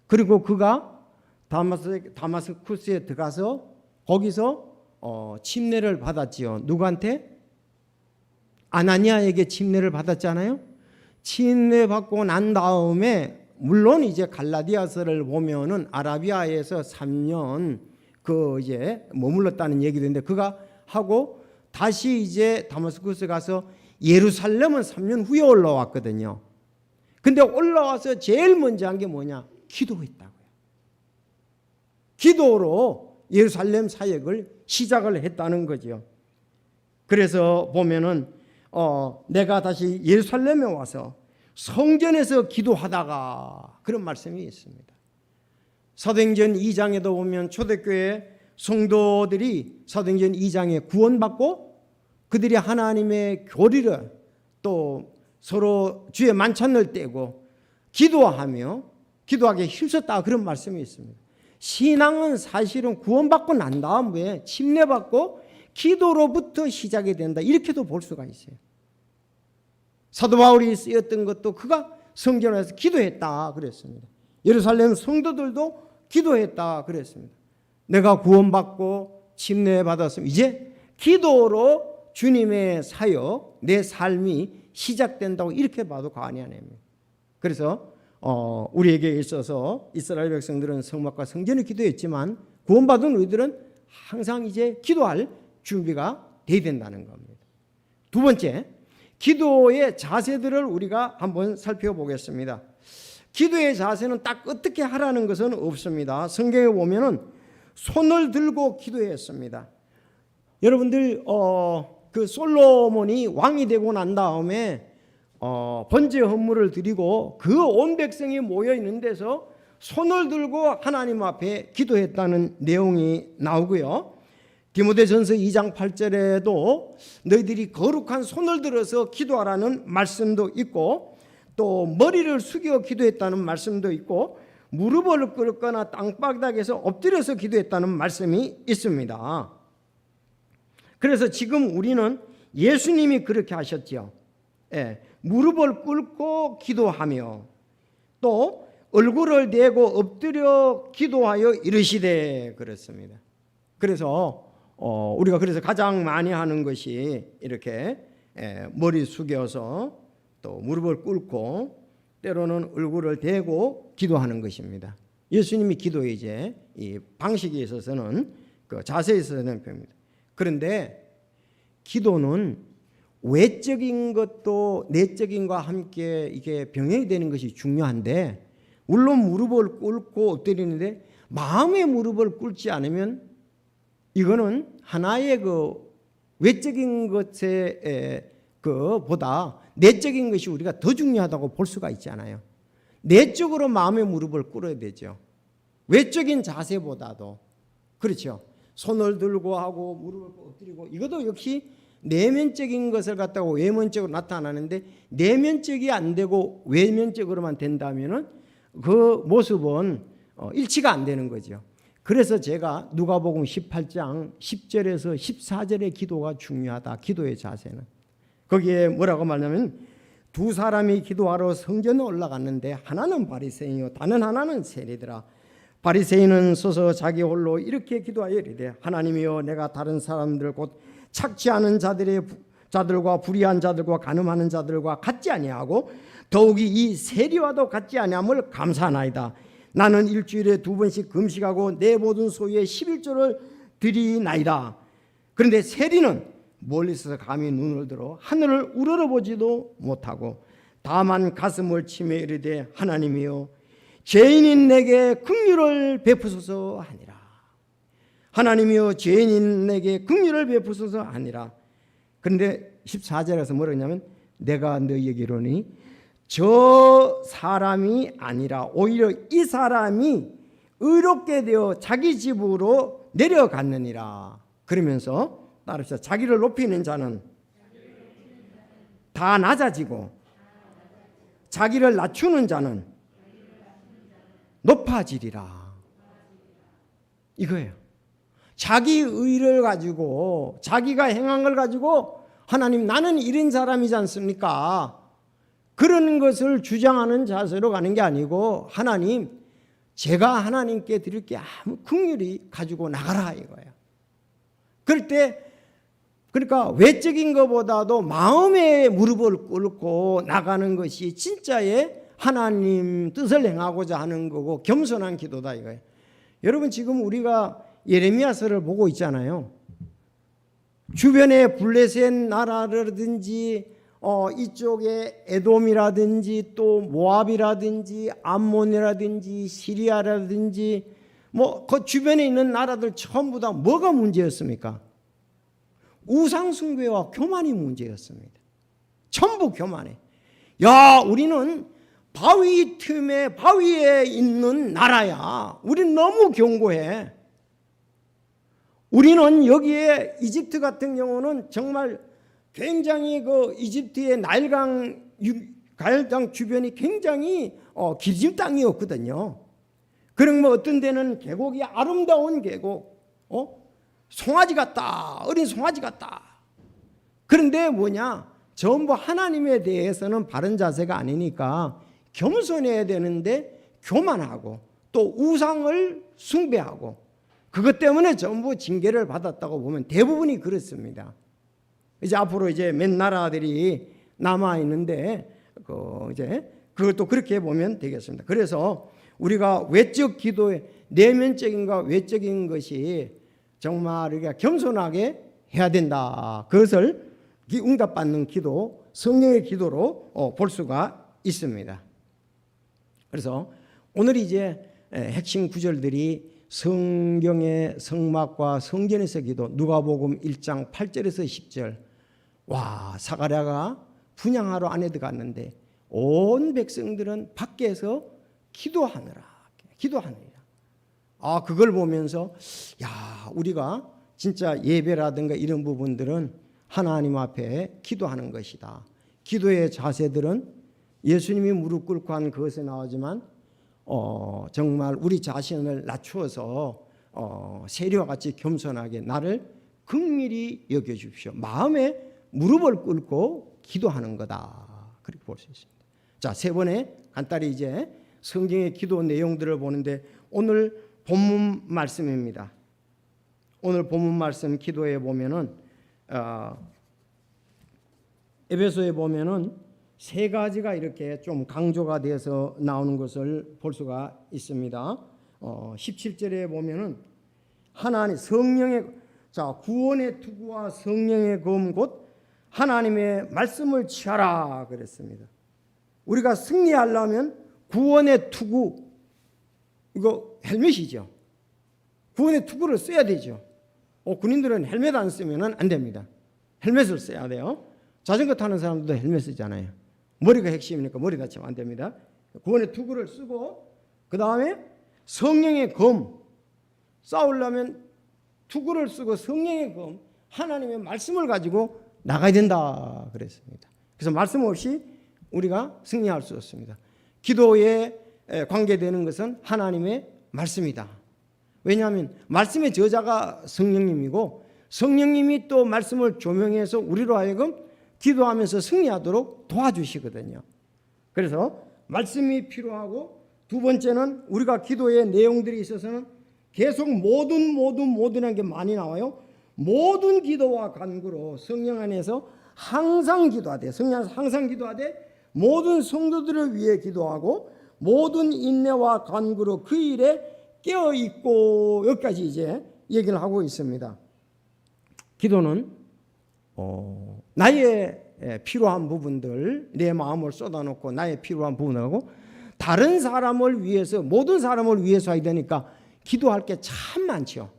그리고 그가 다마스쿠스에 들어가서 거기서 침례를 받았지요. 누구한테? 아나니아에게 침례를 받았잖아요. 침례 받고 난 다음에 물론 이제 갈라디아서를 보면은 아라비아에서 3년 그 이제 머물렀다는 얘기도 있는데 그가 하고 다시 이제 다마스쿠스 가서 예루살렘은 3년 후에 올라왔거든요. 근데 올라와서 제일 먼저 한 게 뭐냐? 기도했다고요. 기도로 예루살렘 사역을 시작을 했다는 거죠. 그래서 보면은 내가 다시 예루살렘에 와서 성전에서 기도하다가 그런 말씀이 있습니다. 사도행전 2장에도 보면 초대교회 성도들이 사도행전 2장에 구원받고 그들이 하나님의 교리를 또 서로 주의 만찬을 떼고 기도하며 기도하기에 힘썼다 그런 말씀이 있습니다. 신앙은 사실은 구원받고 난 다음에 침례받고 기도로부터 시작이 된다 이렇게도 볼 수가 있어요. 사도 바울이 쓰였던 것도 그가 성전에서 기도했다 그랬습니다. 예루살렘 성도들도 기도했다 그랬습니다. 내가 구원받고 침례받았으면 이제 기도로 주님의 사역 내 삶이 시작된다고 이렇게 봐도 과언이 아닙니다. 그래서 우리에게 있어서 이스라엘 백성들은 성막과 성전을 기도했지만 구원받은 우리들은 항상 이제 기도할 준비가 돼야 된다는 겁니다. 두 번째, 기도의 자세들을 우리가 한번 살펴보겠습니다. 기도의 자세는 딱 어떻게 하라는 것은 없습니다. 성경에 보면은 손을 들고 기도했습니다. 여러분들 그 솔로몬이 왕이 되고 난 다음에 번제 헌물을 드리고 그 온 백성이 모여 있는 데서 손을 들고 하나님 앞에 기도했다는 내용이 나오고요. 디모데전서 2장 8절에도 너희들이 거룩한 손을 들어서 기도하라는 말씀도 있고 또 머리를 숙여 기도했다는 말씀도 있고 무릎을 꿇거나 땅바닥에서 엎드려서 기도했다는 말씀이 있습니다. 그래서 지금 우리는 예수님이 그렇게 하셨죠. 예, 무릎을 꿇고 기도하며 또 얼굴을 대고 엎드려 기도하여 이르시되 그렇습니다. 그래서 우리가 그래서 가장 많이 하는 것이 이렇게 머리 숙여서 또 무릎을 꿇고 때로는 얼굴을 대고 기도하는 것입니다. 예수님이 기도의 이제 이 방식에 있어서는 그 자세에 있어서는 배웁니다. 그런데 기도는 외적인 것도 내적인과 함께 이게 병행이 되는 것이 중요한데, 물론 무릎을 꿇고 엎드리는데 마음의 무릎을 꿇지 않으면 이거는 하나의 그 외적인 것에 그보다 내적인 것이 우리가 더 중요하다고 볼 수가 있잖아요. 내적으로 마음의 무릎을 꿇어야 되죠. 외적인 자세보다도. 그렇죠. 손을 들고 하고 무릎을 엎드리고 이것도 역시 내면적인 것을 갖다가 외면적으로 나타나는데, 내면적이 안 되고 외면적으로만 된다면은 그 모습은 일치가 안 되는 거죠. 그래서 제가 누가복음 18장 10절에서 14절의 기도가 중요하다. 기도의 자세는. 거기에 뭐라고 말하냐면, 두 사람이 기도하러 성전에 올라갔는데 하나는 바리새인이요 다른 하나는 세리더라. 바리새인은 서서 자기 홀로 이렇게 기도하여 이르되, 하나님이여, 내가 다른 사람들 곧 착취하는 자들과 불의한 자들과 간음하는 자들과 같지 아니하고 더욱이 이 세리와도 같지 아니함을 감사하나이다. 나는 일주일에 2번씩 금식하고 내 모든 소유의 11조를 드리나이다. 그런데 세리는 멀리서 감히 눈을 들어 하늘을 우러러보지도 못하고 다만 가슴을 치며 이르되, 하나님이여, 죄인인 내게 긍휼을 베푸소서 하니라. 하나님이여, 죄인인 내게 긍휼을 베푸소서 하니라. 그런데 14절에서 뭐라 하냐면, 내가 너희에게 이르노니 저 사람이 아니라 오히려 이 사람이 의롭게 되어 자기 집으로 내려갔느니라. 그러면서 따라서 자기를 높이는 자는 다 낮아지고 자기를 낮추는 자는 높아지리라. 이거예요. 자기 의를 가지고 자기가 행한 걸 가지고 하나님, 나는 이런 사람이지 않습니까? 그런 것을 주장하는 자세로 가는 게 아니고, 하나님, 제가 하나님께 드릴 게 아무 긍휼히 가지고 나가라 이거예요. 그럴 때 그러니까 외적인 것보다도 마음의 무릎을 꿇고 나가는 것이 진짜의 하나님 뜻을 행하고자 하는 거고 겸손한 기도다 이거예요. 여러분, 지금 우리가 예레미야서를 보고 있잖아요. 주변에 블레셋 나라라든지 이쪽에 에돔이라든지 또 모압이라든지 암몬이라든지 시리아라든지 뭐 그 주변에 있는 나라들 전부 다 뭐가 문제였습니까? 우상숭배와 교만이 문제였습니다. 전부 교만해. 야, 우리는 바위 틈에 바위에 있는 나라야. 우리는 너무 견고해. 우리는 여기에 이집트 같은 경우는 정말 굉장히 그 이집트의 나일강 주변이 굉장히 기짐 땅이었거든요. 그런 뭐 어떤 데는 계곡이 아름다운 계곡, 송아지 같다, 어린 송아지 같다. 그런데 뭐냐, 전부 하나님에 대해서는 바른 자세가 아니니까 겸손해야 되는데 교만하고 또 우상을 숭배하고, 그것 때문에 전부 징계를 받았다고 보면 대부분이 그렇습니다. 이제 앞으로 이제 몇 나라들이 남아 있는데 이제 그것도 그렇게 보면 되겠습니다. 그래서 우리가 외적 기도의 내면적인과 외적인 것이 정말 우리가 겸손하게 해야 된다. 그것을 응답받는 기도, 성령의 기도로 볼 수가 있습니다. 그래서 오늘 이제 핵심 구절들이 성경의 성막과 성전에서 기도, 누가복음 1장 8절에서 10절. 와, 사가랴가 분향하러 안에 들어갔는데 온 백성들은 밖에서 기도하느니라. 아, 그걸 보면서 야, 우리가 진짜 예배라든가 이런 부분들은 하나님 앞에 기도하는 것이다. 기도의 자세들은 예수님이 무릎 꿇고 한 그것에 나오지만 정말 우리 자신을 낮추어서 세리와 같이 겸손하게 나를 긍휼히 여겨주십시오. 마음에 무릎을 꿇고 기도하는 거다. 그렇게 볼 수 있습니다. 자, 세 번에 간단히 이제 성경의 기도 내용들을 보는데 오늘 본문 말씀입니다. 오늘 본문 말씀 기도에 보면은 에베소에 보면은 세 가지가 이렇게 좀 강조가 돼서 나오는 것을 볼 수가 있습니다. 17절에 보면은 하나님 성령의 구원의 투구와 성령의 검 곧 하나님의 말씀을 취하라 그랬습니다. 우리가 승리하려면 구원의 투구, 이거 헬멧이죠. 구원의 투구를 써야 되죠. 군인들은 헬멧 안 쓰면 안 됩니다. 헬멧을 써야 돼요. 자전거 타는 사람들도 헬멧 쓰잖아요. 머리가 핵심이니까 머리 다치면 안 됩니다. 구원의 투구를 쓰고 그 다음에 성령의 검, 싸우려면 투구를 쓰고 성령의 검, 하나님의 말씀을 가지고 나가야 된다 그랬습니다. 그래서 말씀 없이 우리가 승리할 수 없습니다. 기도에 관계되는 것은 하나님의 말씀이다. 왜냐하면 말씀의 저자가 성령님이고 성령님이 또 말씀을 조명해서 우리로 하여금 기도하면서 승리하도록 도와주시거든요. 그래서 말씀이 필요하고 두 번째는 우리가 기도의 내용들이 있어서는 계속 모든 게 많이 나와요. 모든 기도와 간구로 성령 안에서 항상 기도하되, 성령 안에서 항상 기도하되 모든 성도들을 위해 기도하고 모든 인내와 간구로 그 일에 깨어있고, 여기까지 이제 얘기를 하고 있습니다. 기도는 나의 필요한 부분들, 내 마음을 쏟아놓고 나의 필요한 부분하고 다른 사람을 위해서, 모든 사람을 위해서 해야 되니까 기도할 게 참 많죠.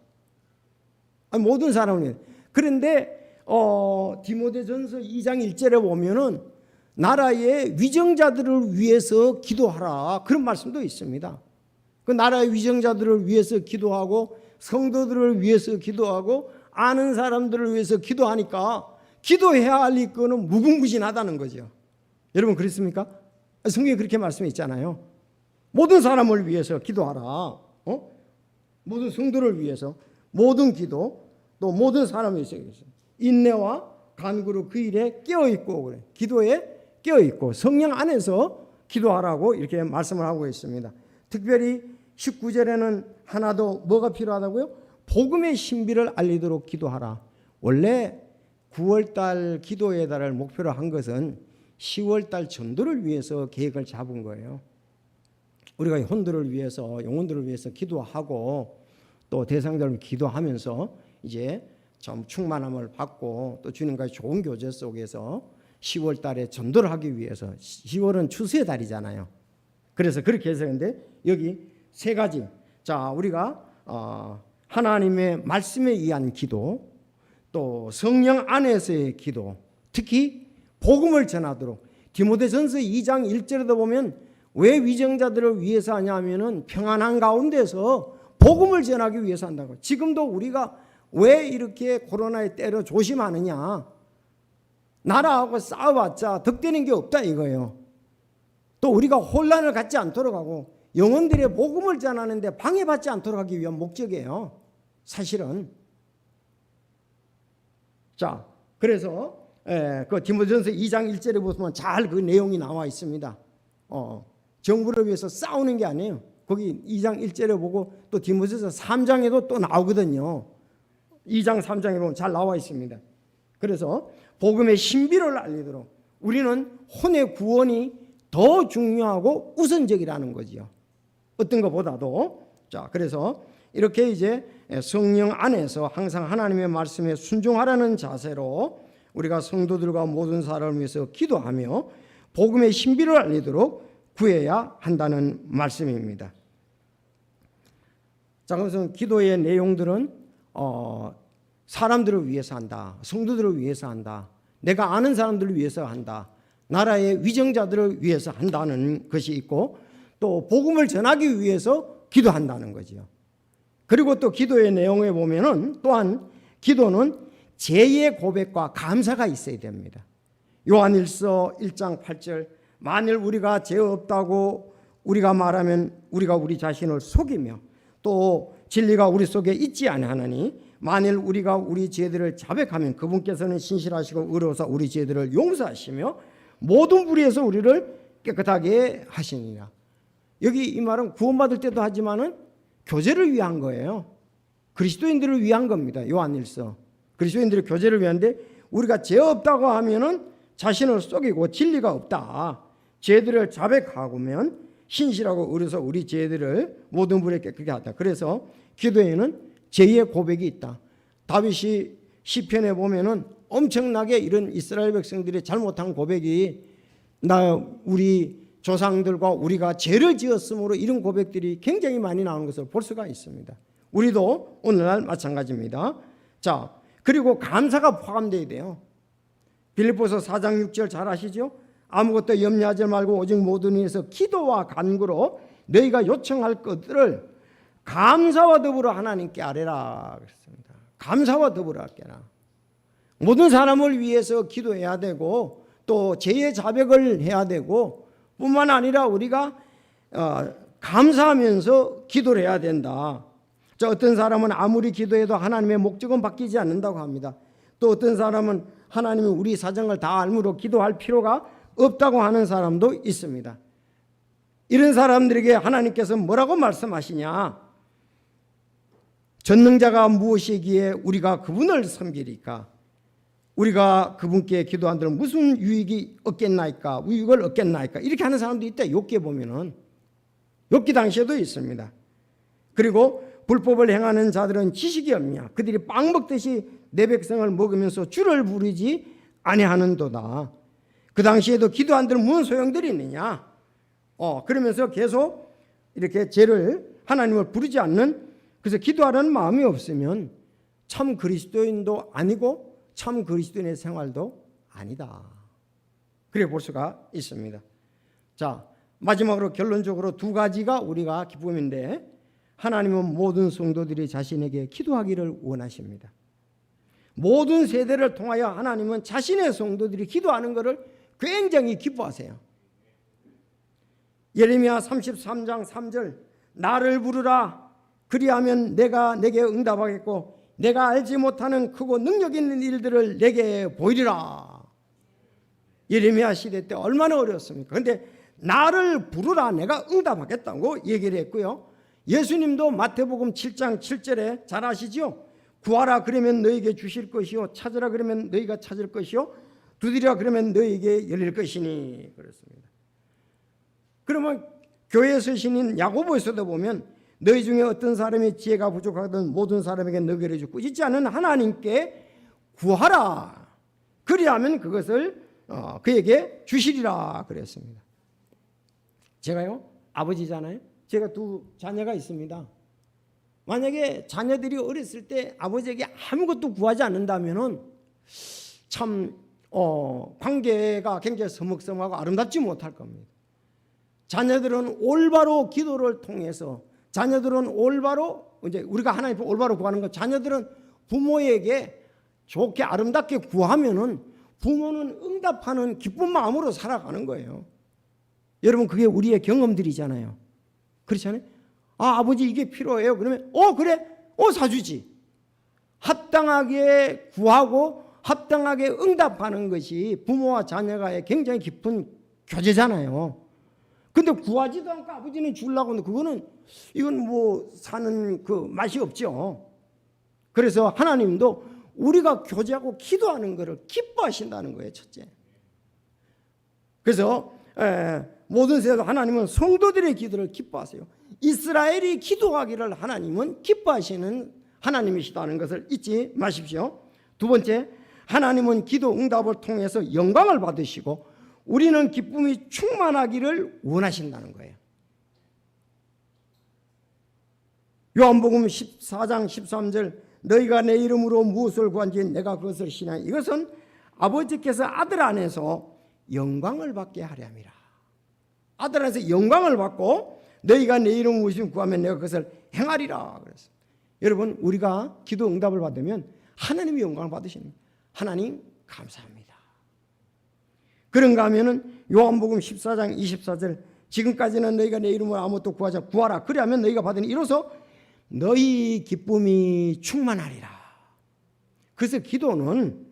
모든 사람을 위해서. 그런데 디모데전서 2장 1절에 보면은 나라의 위정자들을 위해서 기도하라, 그런 말씀도 있습니다. 그 나라의 위정자들을 위해서 기도하고 성도들을 위해서 기도하고 아는 사람들을 위해서 기도하니까 기도해야 할 일거는 무궁무진하다는 거죠. 여러분 그렇습니까? 성경에 그렇게 말씀이 있잖아요. 모든 사람을 위해서 기도하라. 모든 성도를 위해서 모든 기도, 또 모든 사람을 위해서 인내와 간구로 그 일에 깨어있고, 그래. 기도에 깨어있고 성령 안에서 기도하라고 이렇게 말씀을 하고 있습니다. 특별히 19절에는 하나 더 뭐가 필요하다고요? 복음의 신비를 알리도록 기도하라. 원래 9월달 기도의 달을 목표로 한 것은 10월달 전도를 위해서 계획을 잡은 거예요. 우리가 혼들을 위해서, 영혼들을 위해서 기도하고 또 대상자를 기도하면서 이제 좀 충만함을 받고 또 주님과 좋은 교제 속에서 10월 달에 전도를 하기 위해서, 10월은 추수의 달이잖아요. 그래서 그렇게 해서 근데 여기 세 가지. 자, 우리가 하나님의 말씀에 의한 기도, 또 성령 안에서의 기도, 특히 복음을 전하도록. 디모데전서 2장 1절에도 보면 왜 위정자들을 위해서 하냐면은 평안한 가운데서 복음을 전하기 위해서 한다고. 지금도 우리가 왜 이렇게 코로나에 때려 조심하느냐? 나라하고 싸워봤자 득되는 게 없다 이거예요. 또 우리가 혼란을 갖지 않도록 하고 영혼들의 복음을 전하는데 방해받지 않도록 하기 위한 목적이에요. 사실은. 자, 그래서 그 디모데전서 2장 1절에 보시면 잘 그 내용이 나와 있습니다. 정부를 위해서 싸우는 게 아니에요. 거기 2장 1절에 보고 또 디모데전서 3장에도 또 나오거든요. 2장 3장에 보면 잘 나와 있습니다. 그래서 복음의 신비를 알리도록 우리는 혼의 구원이 더 중요하고 우선적이라는 거지요. 어떤 것보다도. 자, 그래서 이렇게 이제 성령 안에서 항상 하나님의 말씀에 순종하라는 자세로 우리가 성도들과 모든 사람을 위해서 기도하며 복음의 신비를 알리도록 구해야 한다는 말씀입니다. 자, 그래서 기도의 내용들은 사람들을 위해서 한다. 성도들을 위해서 한다. 내가 아는 사람들을 위해서 한다. 나라의 위정자들을 위해서 한다는 것이 있고 또 복음을 전하기 위해서 기도한다는 거죠. 그리고 또 기도의 내용에 보면은 또한 기도는 죄의 고백과 감사가 있어야 됩니다. 요한일서 1장 8절 만일 우리가 죄 없다고 우리가 말하면 우리가 우리 자신을 속이며 또 진리가 우리 속에 있지 아니하나니 만일 우리가 우리 죄들을 자백하면 그분께서는 신실하시고 의로워서 우리 죄들을 용서하시며 모든 불의에서 우리를 깨끗하게 하시니라. 여기 이 말은 구원받을 때도 하지만은 교제를 위한 거예요. 그리스도인들을 위한 겁니다. 요한일서. 그리스도인들의 교제를 위한데, 우리가 죄 없다고 하면은 자신을 속이고 진리가 없다. 죄들을 자백하고면 신실하고 의로워서 우리 죄들을 모든 불에 깨끗게 하다. 그래서 기도에는 죄의 고백이 있다. 다윗이 시편에 보면은 엄청나게 이런 이스라엘 백성들이 잘못한 고백이, 우리 조상들과 우리가 죄를 지었으므로 이런 고백들이 굉장히 많이 나오는 것을 볼 수가 있습니다. 우리도 오늘날 마찬가지입니다. 자, 그리고 감사가 포함되어야 돼요. 빌립보서 4장 6절 잘 아시죠? 아무것도 염려하지 말고 오직 모든 일에서 기도와 간구로 너희가 요청할 것들을 감사와 더불어 하나님께 아뢰라 그랬습니다. 감사와 더불어 할게라. 모든 사람을 위해서 기도해야 되고 또 죄의 자백을 해야 되고 뿐만 아니라 우리가 감사하면서 기도를 해야 된다. 저 어떤 사람은 아무리 기도해도 하나님의 목적은 바뀌지 않는다고 합니다. 또 어떤 사람은 하나님이 우리 사정을 다 알므로 기도할 필요가 없다고 하는 사람도 있습니다. 이런 사람들에게 하나님께서 뭐라고 말씀하시냐? 전능자가 무엇이기에 우리가 그분을 섬기리까? 우리가 그분께 기도한들 무슨 유익이 얻겠나이까? 유익을 얻겠나이까? 이렇게 하는 사람도 있다. 욥기에 보면은, 욥기 당시에도 있습니다. 그리고 불법을 행하는 자들은 지식이 없냐? 그들이 빵 먹듯이 내 백성을 먹으면서 주를 부르지 아니하는도다. 그 당시에도 기도한들은 무슨 소용들이 있느냐? 그러면서 계속 이렇게 죄를, 하나님을 부르지 않는, 그래서 기도하라는 마음이 없으면 참 그리스도인도 아니고 참 그리스도인의 생활도 아니다. 그래 볼 수가 있습니다. 자, 마지막으로 결론적으로 두 가지가 우리가 기쁨인데, 하나님은 모든 성도들이 자신에게 기도하기를 원하십니다. 모든 세대를 통하여 하나님은 자신의 성도들이 기도하는 것을 굉장히 기뻐하세요. 예레미야 33장 3절, 나를 부르라 그리하면 내가 내게 응답하겠고 내가 알지 못하는 크고 능력 있는 일들을 내게 보이리라. 예레미야 시대 때 얼마나 어려웠습니까? 그런데 나를 부르라 내가 응답하겠다고 얘기를 했고요. 예수님도 마태복음 7장 7절에 잘 아시죠? 구하라 그러면 너에게 주실 것이요 찾으라 그러면 너희가 찾을 것이요 두드리라 그러면 너에게 열릴 것이니 그렇습니다. 그러면 교회에서 신인 야고보에서도 보면 너희 중에 어떤 사람이 지혜가 부족하든 모든 사람에게 너희를 주고 있지 않은 하나님께 구하라 그리하면 그것을 그에게 주시리라 그랬습니다. 제가요 아버지잖아요. 제가 두 자녀가 있습니다. 만약에 자녀들이 어렸을 때 아버지에게 아무것도 구하지 않는다면은 참 관계가 굉장히 서먹서먹하고 아름답지 못할 겁니다. 자녀들은 올바로 기도를 통해서, 자녀들은 올바로 이제 우리가 하나님 앞에 올바로 구하는 것, 자녀들은 부모에게 좋게 아름답게 구하면은 부모는 응답하는 기쁜 마음으로 살아가는 거예요. 여러분 그게 우리의 경험들이잖아요. 그렇잖아요. 아버지 이게 필요해요. 그러면 그래 사주지. 합당하게 구하고 합당하게 응답하는 것이 부모와 자녀가의 굉장히 깊은 교제잖아요. 근데 구하지도 않고 아버지는 주려고 하는데 그거는 이건 뭐 사는 그 맛이 없죠. 그래서 하나님도 우리가 교제하고 기도하는 것을 기뻐하신다는 거예요. 첫째. 그래서 모든 세대도 하나님은 성도들의 기도를 기뻐하세요. 이스라엘이 기도하기를 하나님은 기뻐하시는 하나님이시다는 것을 잊지 마십시오. 두 번째, 하나님은 기도 응답을 통해서 영광을 받으시고 우리는 기쁨이 충만하기를 원하신다는 거예요. 요한복음 14장 13절 너희가 내 이름으로 무엇을 구한지 내가 그것을 시나니 이것은 아버지께서 아들 안에서 영광을 받게 하려 함이라. 아들 안에서 영광을 받고 너희가 내 이름 무엇을 구하면 내가 그것을 행하리라 그랬어요. 여러분 우리가 기도 응답을 받으면 하나님이 영광을 받으시는 거예요. 하나님 감사합니다. 그런가 하면은 요한복음 14장 24절 지금까지는 너희가 내 이름으로 아무것도 구하라 그리하면 너희가 받으니 이로써 너희 기쁨이 충만하리라. 그래서 기도는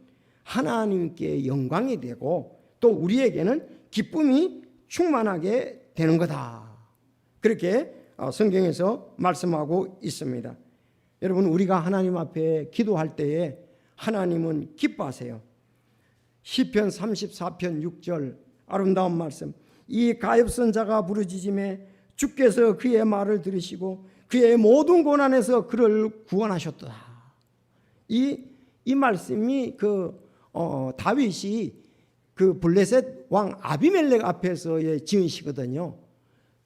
하나님께 영광이 되고 또 우리에게는 기쁨이 충만하게 되는 거다. 그렇게 성경에서 말씀하고 있습니다. 여러분, 우리가 하나님 앞에 기도할 때에 하나님은 기뻐하세요. 시편 34편 6절 아름다운 말씀. 이 가엾은 자가 부르짖음에 주께서 그의 말을 들으시고 그의 모든 고난에서 그를 구원하셨도다. 이 말씀이 다윗이 그 블레셋 왕 아비멜렉 앞에서의 지은 시거든요.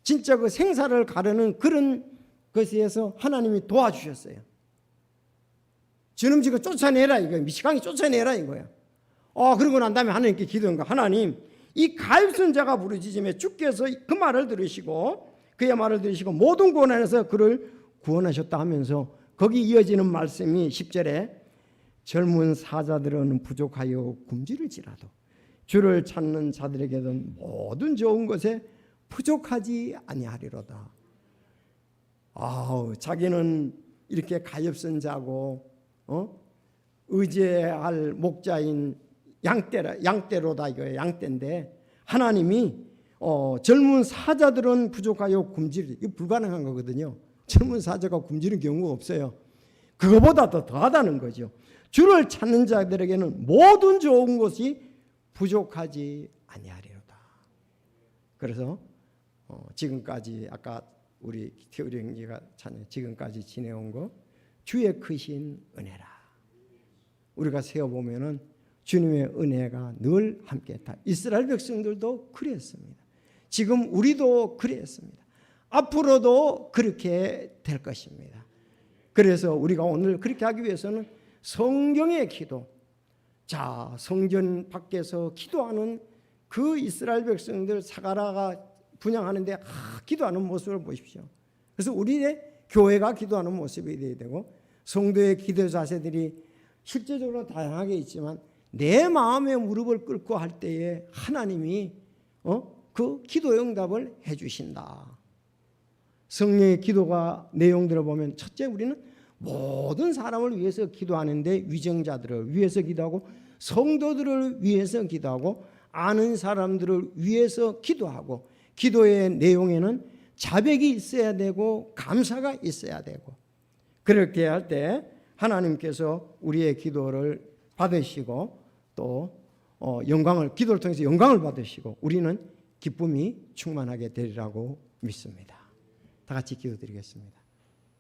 진짜 그 생사를 가르는 그런 것에서 하나님이 도와주셨어요. 저놈 지금 쫓아내라 이거예요. 미치광이 쫓아내라 이거예요. 그러고 난 다음에 하나님께 기도한 거. 하나님, 이 가엾은 자가 부르짖음에 주께서 그 말을 들으시고 그의 말을 들으시고 모든 고난에서 그를 구원하셨다 하면서 거기 이어지는 말씀이 10절에 젊은 사자들은 부족하여 굶주릴지라도 주를 찾는 자들에게는 모든 좋은 것에 부족하지 아니하리로다. 자기는 이렇게 가엾은 자고 의지할 목자인 양떼로다 이거예요. 양떼인데 하나님이 젊은 사자들은 부족하여 굶주리. 이거 불가능한 거거든요. 젊은 사자가 굶주리는 경우가 없어요. 그거보다 더 더하다는 거죠. 주를 찾는 자들에게는 모든 좋은 것이 부족하지 아니하리로다. 그래서 지금까지 아까 우리 태우리 형제가 찬양 지금까지 지내온 거 주의 크신 은혜라. 우리가 세어보면은 주님의 은혜가 늘 함께했다. 이스라엘 백성들도 그랬습니다. 지금 우리도 그랬습니다. 앞으로도 그렇게 될 것입니다. 그래서 우리가 오늘 그렇게 하기 위해서는 성경의 기도, 성전 밖에서 기도하는 그 이스라엘 백성들 사가라가 분양하는데 기도하는 모습을 보십시오. 그래서 우리의 교회가 기도하는 모습이 되어야 되고 성도의 기도 자세들이 실제적으로 다양하게 있지만 내 마음의 무릎을 꿇고 할 때에 하나님이 그 기도의 응답을 해주신다. 성령의 기도가 내용들을 보면 첫째 우리는 모든 사람을 위해서 기도하는데 위정자들을 위해서 기도하고 성도들을 위해서 기도하고 아는 사람들을 위해서 기도하고 기도의 내용에는 자백이 있어야 되고 감사가 있어야 되고 그렇게 할 때 하나님께서 우리의 기도를 받으시고 또 기도를 통해서 영광을 받으시고 우리는 기쁨이 충만하게 되리라고 믿습니다. 다 같이 기도드리겠습니다.